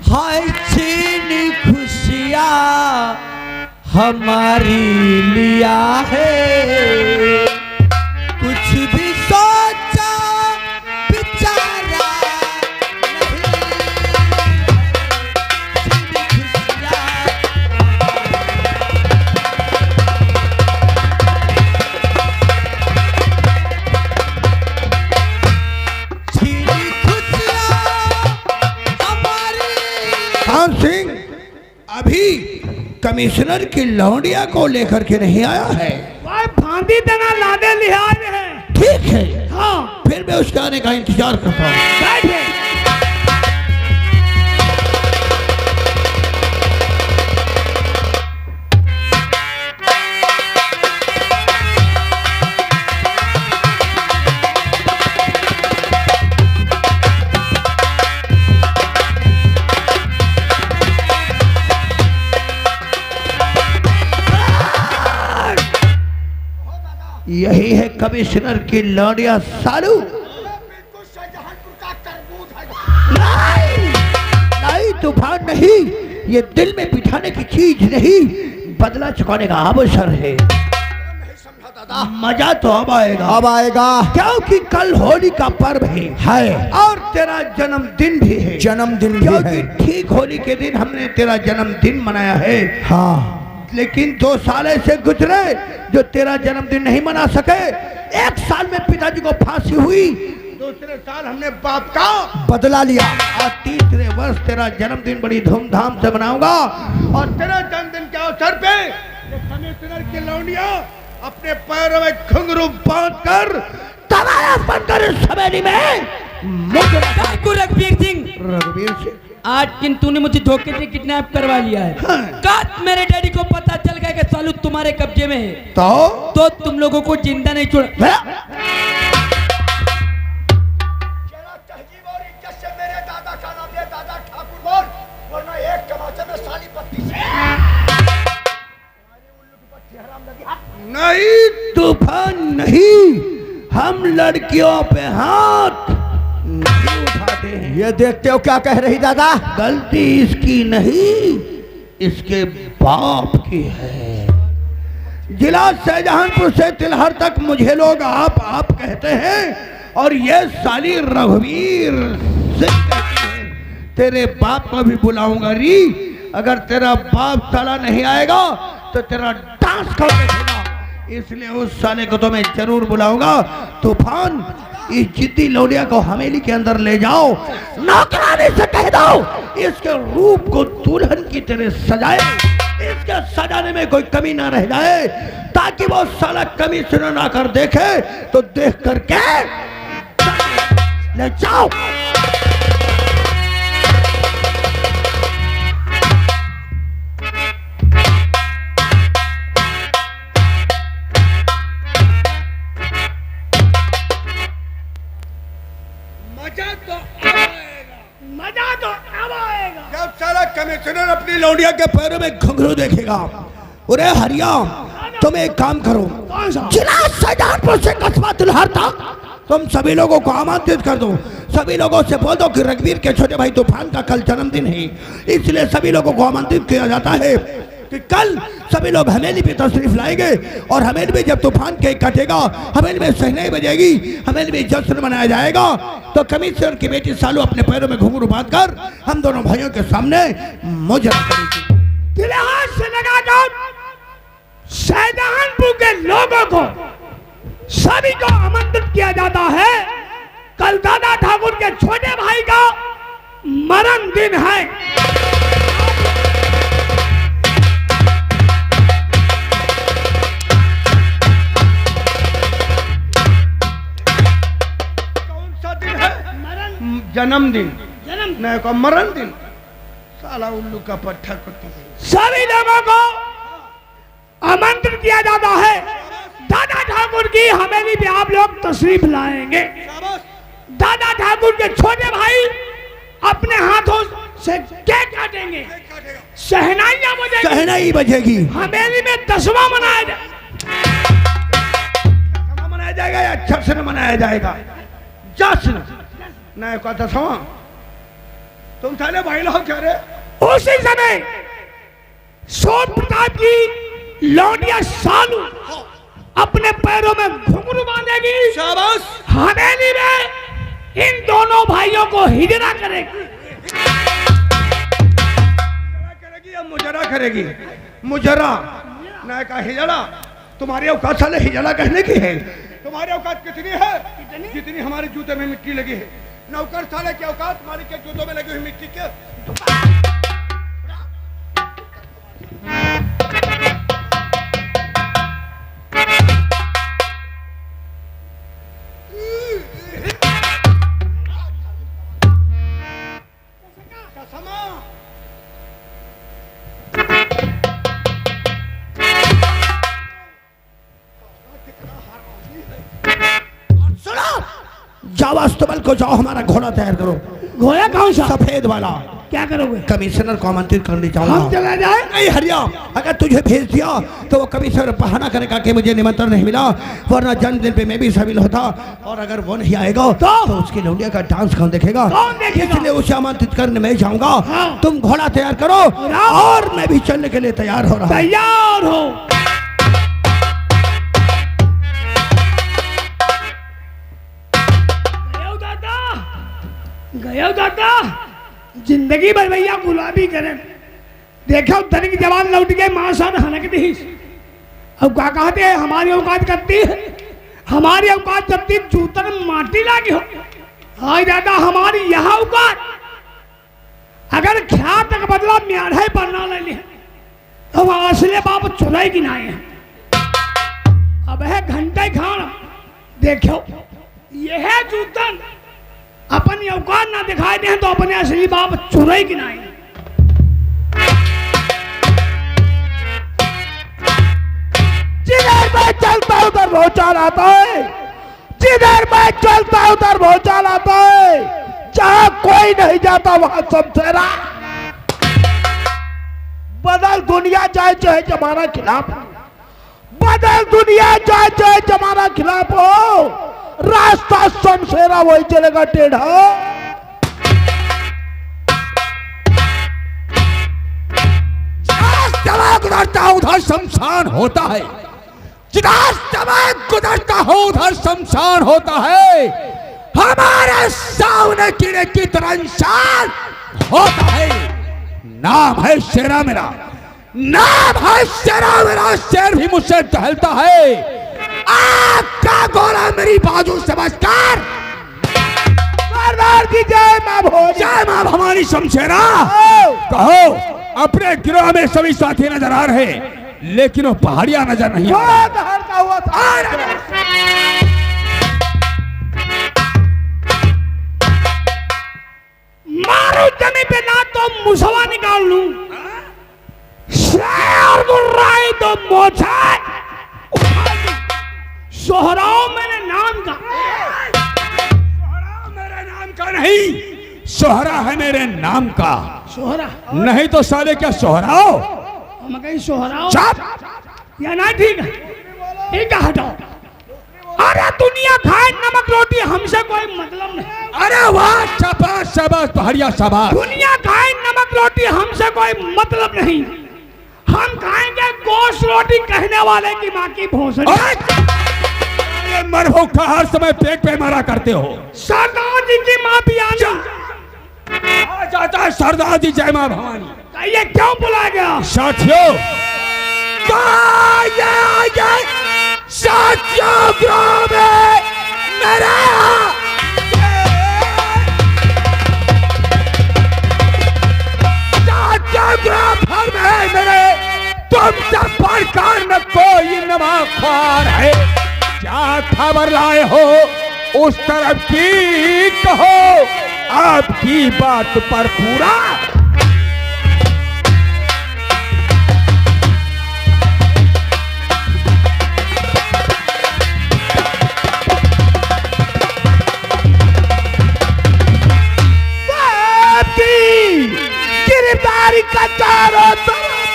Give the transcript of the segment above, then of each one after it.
हाय छीनी खुशियाँ हमारी लिया है, कुछ भी सोचा बिचारा सिंह अभी कमिश्नर की लौंडिया को लेकर के नहीं आया है। वह फांदी तना लादे लिहाज है। ठीक है, हाँ फिर मैं उसके आने का इंतजार करता हूँ। बैठे। यही है कमिश्नर की लौंडिया सालू। नहीं तूफान नहीं, ये दिल में बिठाने की चीज नहीं, बदला चुकाने का अवसर है। मजा तो अब आएगा क्योंकि कल होली का पर्व है और तेरा जन्मदिन भी है। जन्मदिन भी क्योंकि है। ठीक होली के दिन हमने तेरा जन्मदिन मनाया है। हाँ लेकिन 2 साल ऐसे गुजरे जो तेरा जन्मदिन नहीं मना सके। 1 साल में पिताजी को फांसी हुई, दूसरे साल हमने बाप का बदला लिया। और तीसरे वर्ष तेरा जन्मदिन बड़ी धूमधाम से मनाऊंगा। और तेरा जन्मदिन के अवसर पे कमिश्नर की लौंडिया अपने पैरों में घुंघरू बांधकर तनाया बनकर इस हवेली में ठाकुर रघुवीर सिंह, रघुवीर सिंह आज किन तूने मुझे धोखे से किडनैप करवा लिया है। काश मेरे डैडी को पता चल गया कि सालू तुम्हारे कब्जे में है तो तुम लोगों को जिंदा नहीं छोड़। नहीं तूफान नहीं, हम लड़कियों पे हाथ नहीं उठाते हैं। ये देखते हो क्या कह रही दादा? गलती इसकी नहीं, इसके बाप की है। जिला शाहजहांपुर से तिलहर तक मुझे लोग आप कहते हैं और ये साली रघुवीर सिंह कहती है। तेरे बाप को भी बुलाऊंगा री, अगर तेरा बाप साला नहीं आएगा तो तेरा डांस कौन देखेगा। इसलिए उस साले को तो मैं जरूर बुलाऊंगा। तूफान, इस जिद्दी लौंडिया को हवेली के अंदर ले जाओ, नौकरानी से कह दो इसके रूप को दुल्हन की तरह सजाए, इसके सजाने में कोई कमी ना रह जाए, ताकि वो साला कमिश्नर ना कर देखे तो देख करके ले जाओ। मजा तो अब आएगा जब साला कमिश्नर अपनी लौंडिया के पैरों में घुंघरू देखेगा। अरे हरियाम, तुम एक काम करो, जिला शाहजहांपुर से कस्बा तिलहर तक तुम सभी लोगों को आमंत्रित कर दो। सभी लोगों से बोल दो कि रघुवीर के छोटे भाई तूफान का कल जन्मदिन है, इसलिए सभी लोगों को आमंत्रित किया जाता है कि कल सभी लोग हवेली पे तशरीफ लाएंगे और हवेली में जब तूफान केक कटेगा, हवेली में सहनाई बजेगी, हवेली में जश्न मनाया जाएगा, तो कमिश्नर की बेटी सालू अपने पैरों में घुंघरू बांधकर हम दोनों भाइयों के सामने मुजरा करेगी। तिलहर से लगाकर शाहजहांपुर के लोगों को सभी को आमंत्रित किया जाता है। कल दादा ठाकुर के छोटे भाई का मरण दिन है। कौन सा दिन है? जन्मदिन नहीं को मरण दिन। साला उल्लू का पट्टा कुत्ता। सभी लोगों को आमंत्रित किया जाता है। दादा ठाकुर की हवेली पे आप लोग तशरीफ लाएंगे। दादा ठाकुर के छोटे भाई अपने हाथों से केक काटेंगे, शहनाइयां बजेगी, सहनाई बजेगी, हवेली में दसवां मनाया जाएगा या जश्न मनाया जाएगा। जश्न नहीं को दसवां तुम साले भाई लोग क्या रे? उसी समय सोम प्रताप की लौंडिया सालू अपने पैरों में घुंघरू बांधेगी। शाबाश। हवेली में इन दोनों भाइयों को हिजरा करेगी। करेगी या मुजरा करेगी? मुजरा ना का हिजड़ा। तुम्हारी औकात साले हिजड़ा कहने की है? तुम्हारी औकात कितनी है? जितनी हमारे जूते में मिट्टी लगी है। नौकर साले की औकात हमारे के जूतों में लगी हुई मिट्टी के। जाओ अस्तबल को जाओ, हमारा घोड़ा तैयार करो। घोड़ा कौन सा? सफेद वाला। क्या करोगे? कमिश्नर को आमंत्रित करने जाऊंगा। हम चला जाए? नहीं हरियाम, अगर तुझे भेज दिया तो वो कमिश्नर बहाना करेगा कि मुझे निमंत्रण नहीं मिला, वरना जन्मदिन पे मैं भी शामिल होता। और अगर वो नहीं आएगा तो उसकी लौंडिया का डांस कौन देखेगा? कौन देखेगा? इसलिए उसे आमंत्रित करने मैं जाऊंगा। हाँ। तुम घोड़ा तैयार करो और मैं भी चलने के लिए तैयार हो रहा हूं। तैयार हो। गयो दादा, जिंदगी भर भैया गुलाबी करें। देखो धनिक जवान लौट गए माशान हनक दी। अब क्या कहते हैं हमारी औकात करती है, हमारी औकात करती जूतन माटी लागी हो। हाय दादा हमारी यह औकात अगर ख्या तक बदला म्याढ़े पढ़ना ले लिया अब असले बाप चुराई गिनाए हैं। अब है घंटे खान देखो यह है जूतन अपनी औकात ना दिखाई दे तो अपने असली बाप चुराई गिनाए। जिधर मैं चलता उधर भूचाल आता है, जिधर मैं चलता उधर भूचाल आता है, जहां कोई नहीं जाता वहां शमशेरा। बदल दुनिया जाए चाहे जमाना खिलाफ, बदल दुनिया जाए चाहे जमाना खिलाफ हो, रास्ता शमशेरा वही चलेगा टेढ़ा। गुजरता उधर शमशान होता है, जिधर समय गुजरता हो उधर शमशान होता है। हमारे सामने कीड़े की तरह इंसान होता है। नाम है शेरा मेरा, नाम है शेरा मेरा। शेर भी मुझसे टहलता है। आपका गोला मेरी बाजू समझकर सरदार की जय मां भो, जय मां भवानी शमशेरा। कहो अपने गिरोह में सभी साथी नजर आ रहे लेकिन वो पहाड़ियां नजर नहीं आ रही। हुआ था। मारो जमी पे ना तो मुसवा निकाल लूं, शेर गुर्राई तो मोछा सोहराओ मेरे नाम का। सोहरा मेरे नाम का नहीं, सोहरा है मेरे नाम का। सोहरा नहीं तो साले क्या सोहराओ? हम कहीं सोहराओ चुप। या ना ठीक है, ठीक है हटाओ। अरे दुनिया खाए नमक रोटी हमसे कोई मतलब नहीं। अरे वाह शाबाश शाबाश पहाड़िया शाबाश। दुनिया खाए नमक रोटी हमसे कोई मतलब नहीं। हम खाएंगे गोश्त रोटी कहने वाले की माँ की भोसड़ी। मरभूख का हर समय पेट पे मारा करते हो। सरदार जी की माँ भी आनी आ जाता है सरदार जी जय मां भवानी। ये क्यों बुलाया गया? साथियों साथियों ग्राम में मेरा ग्राम भर में मेरे तुमसे बढ़कर न कोई नवाख्वार है। क्या खबर लाए हो उस तरफ की कहो, आपकी बात पर पूरा गिरफ्तारी का चारों तरफ,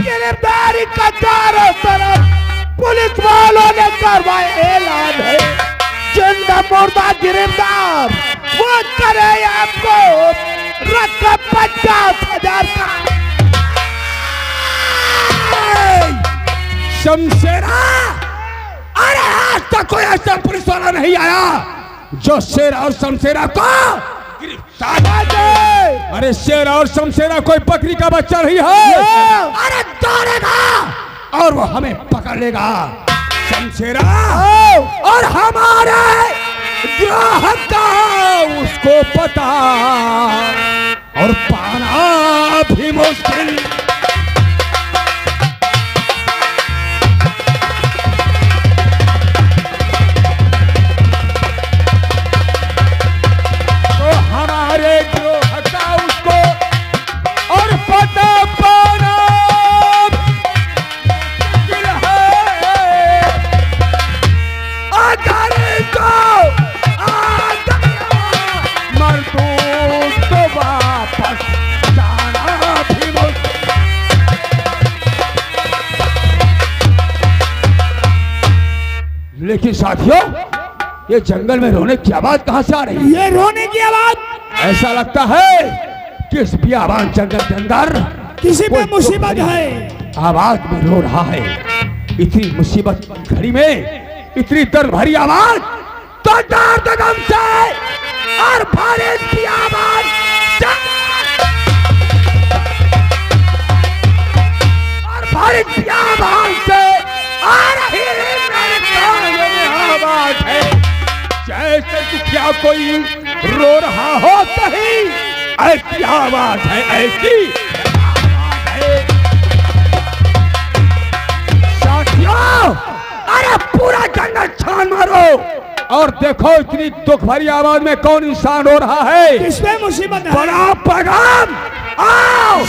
गिरफ्तारी का चारों तरफ पुलिस वालों ने करवाया ऐलान है। जिंदा मुर्दा गिरफ्तार, वो करे आपको रकम 50,000 का। शमशेरा, अरे आज तक कोई ऐसा पुलिस वाला नहीं आया जो शेर और शमशेरा को गिरफ्तार दे। अरे शेर और शमशेरा कोई बकरी का बच्चा नहीं है। अरे दौड़ेगा और वो हमें पकड़ लेगा। शमशेरा और हमारे ग्रह का उसको पता और पाना भी मुश्किल। लेकिन साथियों, ये जंगल में रोने की आवाज कहां से आ रही है? ये रोने की आवाज ऐसा लगता है कि इस बियाबान जंगल के अंदर किसी पे मुसीबत है। आवाज में रो रहा है। इतनी मुसीबत घड़ी में इतनी दर्द भरी आवाज तो दर्द गम से और भारी बियाबान और भारी बियाबान से आ रही आवाज है। जैसे कि क्या कोई रो रहा हो कहीं, ऐसी आवाज है, ऐसी आवाज है। साथियों, अरे पूरा जंगल छान मारो और देखो इतनी दुख भरी आवाज में कौन इंसान रो रहा है। इसमें मुसीबत है। बड़ा पैगाम आओ।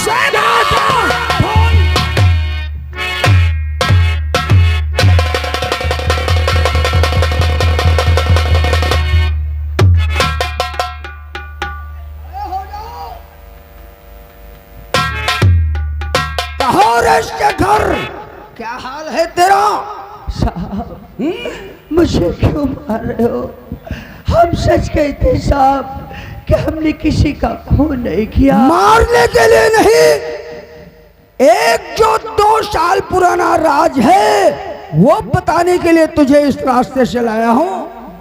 इसके घर क्या हाल है तेरा? साहब, मुझे क्यों मार रहे हो? हम सच कहते साहब कि हमने किसी का खून नहीं किया। मारने के लिए नहीं, एक जो 2 साल पुराना राज है वो बताने के लिए तुझे इस रास्ते से लाया हूँ।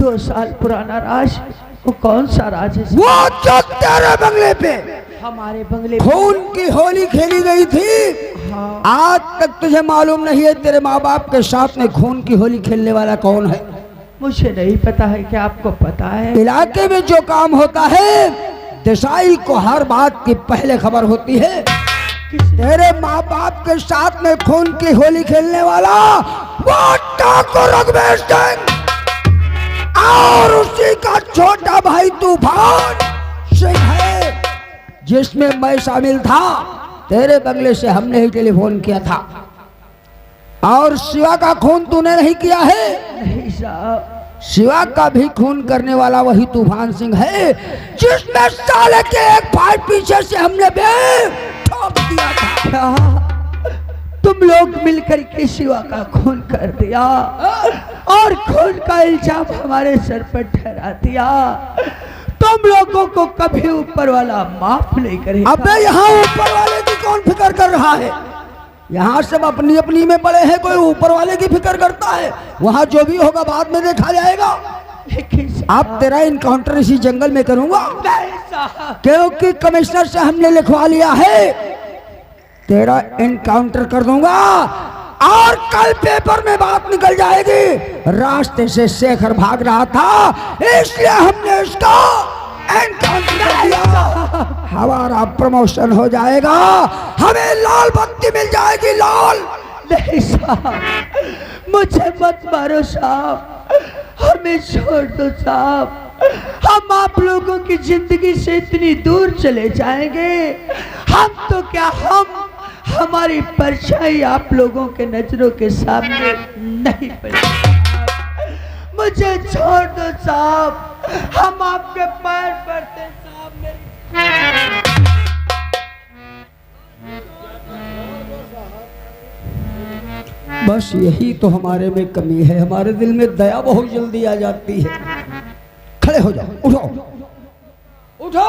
2 साल पुराना राज? वो कौन सा राज है? वो जो तेरे बंगले पे हमारे बंगले खून की होली खेली गई थी। हाँ। आज तक तुझे मालूम नहीं है तेरे माँ बाप के साथ में खून की होली खेलने वाला कौन है? मुझे नहीं पता है। क्या आपको पता है? इलाके में जो काम होता है देसाई को हर बात की पहले खबर होती है। तेरे माँ बाप के साथ में खून की होली खेलने वाला वो ठाकुर रघुवेश सिंह और उसी का छोटा भाई तूफान सिंह है, जिसमें मैं शामिल था। तेरे बंगले से हमने ही टेलीफोन किया था। और शिवा का खून तूने नहीं किया है? नहीं साहब। शिवा का भी खून करने वाला वही तूफान सिंह है, जिसमें साले के एक भाई पीछे से हमने ठोक दिया था। क्या तुम लोग मिलकर के शिवा का खून कर दिया और खून का इल्जाम हमारे सर पर ठहरा दिया? तुम लोगों को कभी ऊपर वाला माफ नहीं करेगा। अबे यहाँ ऊपर वाले की कौन फिक्र कर रहा है? यहाँ सब अपनी अपनी में पड़े हैं, कोई ऊपर वाले की फिक्र करता है? वहाँ जो भी होगा बाद में देखा जाएगा। अब तेरा इनकाउंटर इसी जंगल में करूंगा, क्योंकि कमिश्नर से हमने लिखवा लिया है। तेरा इनकाउंटर कर दूंगा और कल पेपर में बात निकल जाएगी रास्ते से शेखर भाग रहा था, इसलिए हमने इसका एनकाउंटर कर दिया। हमारा प्रमोशन हो जाएगा, हमें लाल बत्ती मिल जाएगी। लाल नहीं साहब, मुझे मत मारो साहब, हमें छोड़ दो साहब। हम आप लोगों की जिंदगी से इतनी दूर चले जाएंगे, हम तो क्या हमारी परछाई आप लोगों के नजरों के सामने नहीं पड़ेगी। मुझे छोड़ दो साहब, हम आपके पैर पड़ते साहब। बस यही तो हमारे में कमी है, हमारे दिल में दया बहुत जल्दी आ जाती है। खड़े हो जाओ, उठो उठो।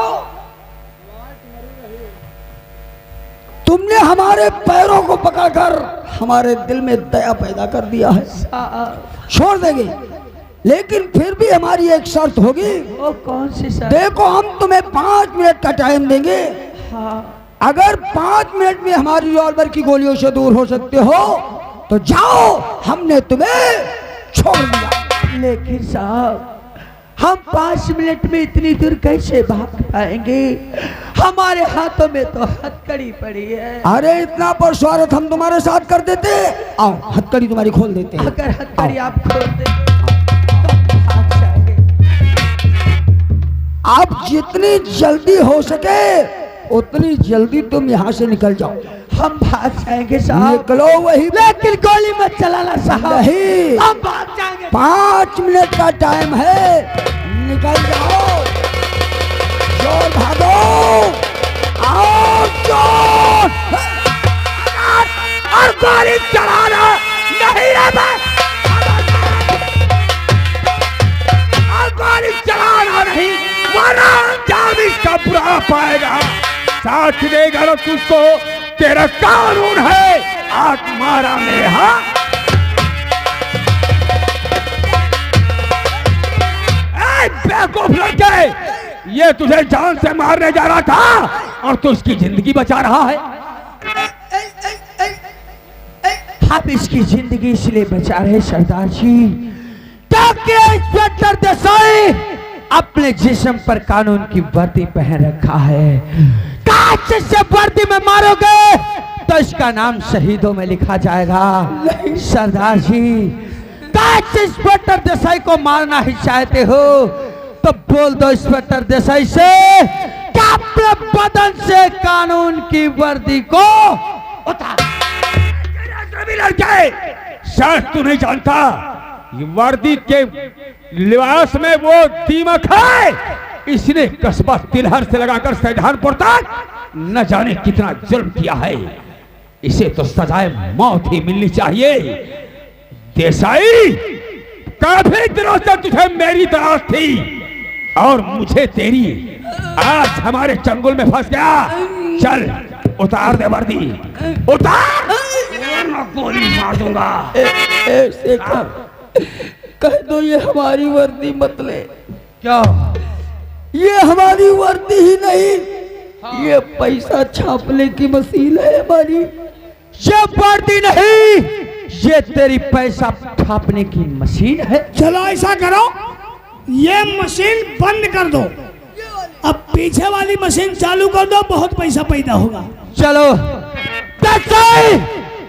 तुमने हमारे पैरों को पकड़कर हमारे दिल में दया पैदा कर दिया है, छोड़ देंगे, लेकिन फिर भी हमारी एक शर्त होगी। वो कौन सी शर्त? देखो हम तुम्हें 5 मिनट का टाइम देंगे। हाँ। अगर 5 मिनट में हमारी रिवॉल्वर की गोलियों से दूर हो सकते हो तो जाओ, हमने तुम्हें छोड़ दिया। लेकिन साहब हम 5 मिनट में इतनी दूर कैसे भाग पाएंगे? हमारे हाथों में तो हथकड़ी पड़ी है। अरे इतना परस्वारथ हम तुम्हारे साथ कर देते। आओ हथकड़ी तुम्हारी खोल देते हैं। अगर हथकड़ी आओ। आप खोल दें तो हम भाग जाएंगे। आप जितनी जल्दी हो सके उतनी जल्दी तुम यहाँ से निकल जाओ। हम भाग जाएंगे साहब। निकलो वही, लेकिन गोली मत चलाना साहब। नहीं, हम भाग जाएंगे। 5 मिनट का टाइम है, निकल जाओ, जोर भागो, आओ जोर, और गोली चलाना नहीं है मैं, और गोली चलाना नहीं, वरना अंजाम इसका बुरा पाएगा। साथ देगा ना तुझको, तेरा कानून है, आज मारा मेरे हाथ। बेवकूफ लड़के, ये तुझे जान से मारने जा रहा था और तू उसकी जिंदगी बचा रहा है। हम इसकी जिंदगी इसलिए बचा रहे सरदार जी ताकि इंस्पेक्टर देसाई अपने जिस्म पर कानून की वर्दी पहन रखा है। काश से वर्दी में मारोगे तो इसका नाम शहीदों में लिखा जाएगा। सरदार जी काश इंस्पेक्टर देसाई को मारना ही चाहते हो तो बोल दो इंस्पेक्टर देसाई से कि अपने बदन से कानून की वर्दी को उतार। लड़के, शायद तू नहीं जानता, ये वर्दी के लिबास में वो दीमक है। इसने कस्बा तिलहर से लगाकर सैजहानपुर तक न जाने कितना जुल्म किया है। इसे तो सजाए मौत ही मिलनी चाहिए। देसाई, काफी दिनों से तुझे मेरी तलाश थी और मुझे तेरी। आज हमारे चंगुल में फंस गया। चल उतार दे वर्दी, उतार, वरना गोली मार दूंगा। कह दो ये हमारी वर्दी मत ले। क्या? ये हमारी वर्दी ही नहीं, ये पैसा छापने की मशीन है हमारी। ये वर्दी नहीं, ये तेरी पैसा छापने की मशीन है। चलो ऐसा करो, ये मशीन बंद कर दो, अब पीछे वाली मशीन चालू कर दो, बहुत पैसा पैदा होगा। चलो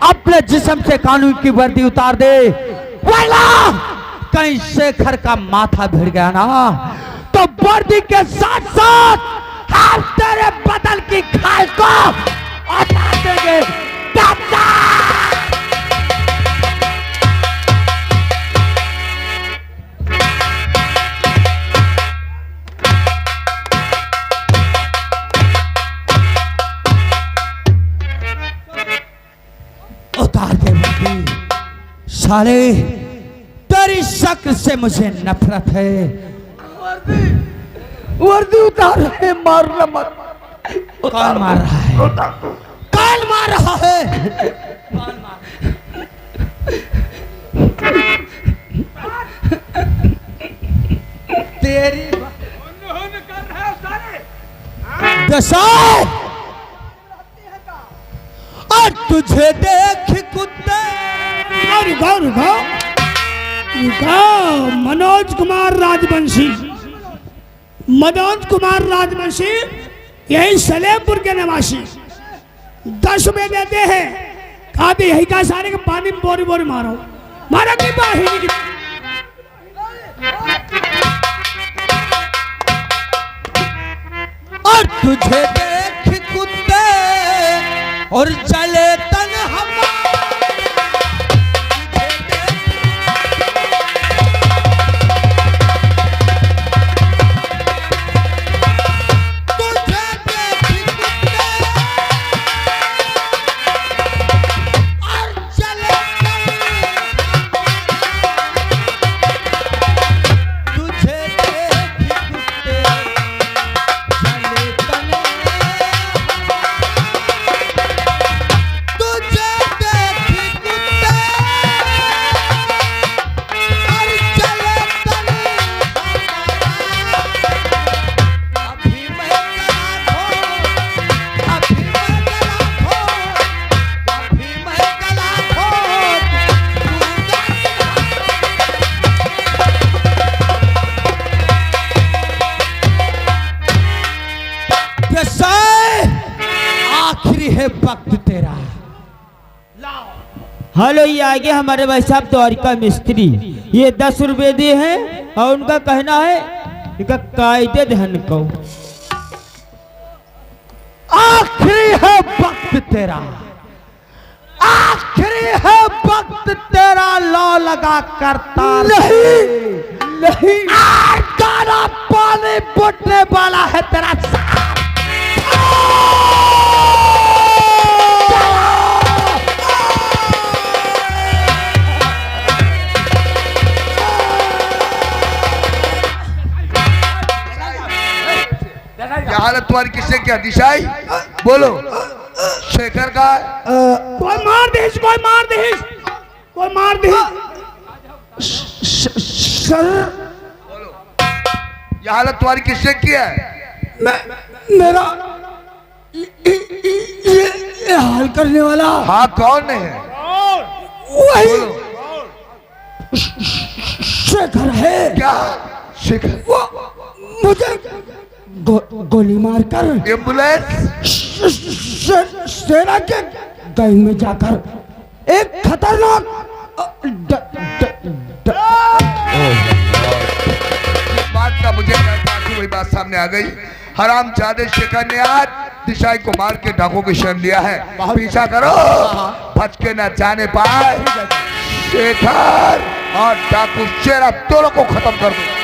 अपने जिस्म से कानून की वर्दी उतार दे, वरना कहीं शेखर का माथा भिड़ गया ना तो वर्दी के साथ साथ हम तेरे बदन की खाल को उतार देंगे। उतार दे वर्दी। साले तेरी शक्ल से मुझे नफरत है। वर्दी उतार रहे, मारना मत। कौन मार रहा है? कौन मार रहा है? तेरी दसाई, और तुझे देख कुत्ते। रुको रुको रुको, मनोज कुमार राजवंशी, मनोज कुमार राजवंशी यही सलेमपुर के निवासी, 10 रुपए देते हैं। खाते यही का सारे के पानी में बोरी बोरी मारो, मारो की बाहिनी की। और तुझे देख कुत्ते और जले तन हमारे। तुझे देख वक्त तेरा। हेलो, ये आगे हमारे भाई साहब द्वारिका मिस्त्री, ये 10 रुपए दिए हैं और उनका कहना है इनका कायदे धन को। आखिरी है वक्त तेरा, आखिरी है वक्त तेरा, लो लगा करता नहीं गाना पानी फुटने वाला है तेरा। हालत तुम्हारी किसने किया? दिशाई बोलो, शेखर का कोई मार दे, कोई मार दे, कोई मार दे। सर यह हालत तुम्हारी किसने किया है? मेरा ये हाल करने वाला। हाँ, कौन है? वही शेखर है। क्या शेखर? वो मुझे गोली मारकर एम्बुलेंस सेना के गैंग में जाकर एक खतरनाक बात का मुझे वही बात सामने आ गई। हराम जादे शेखर ने आज दिशाई को मार के डाकू की शरण लिया है। पीछा करो, बच के न जाने पाए। शेखर और डाकू शेरा दोनों को खत्म कर दो।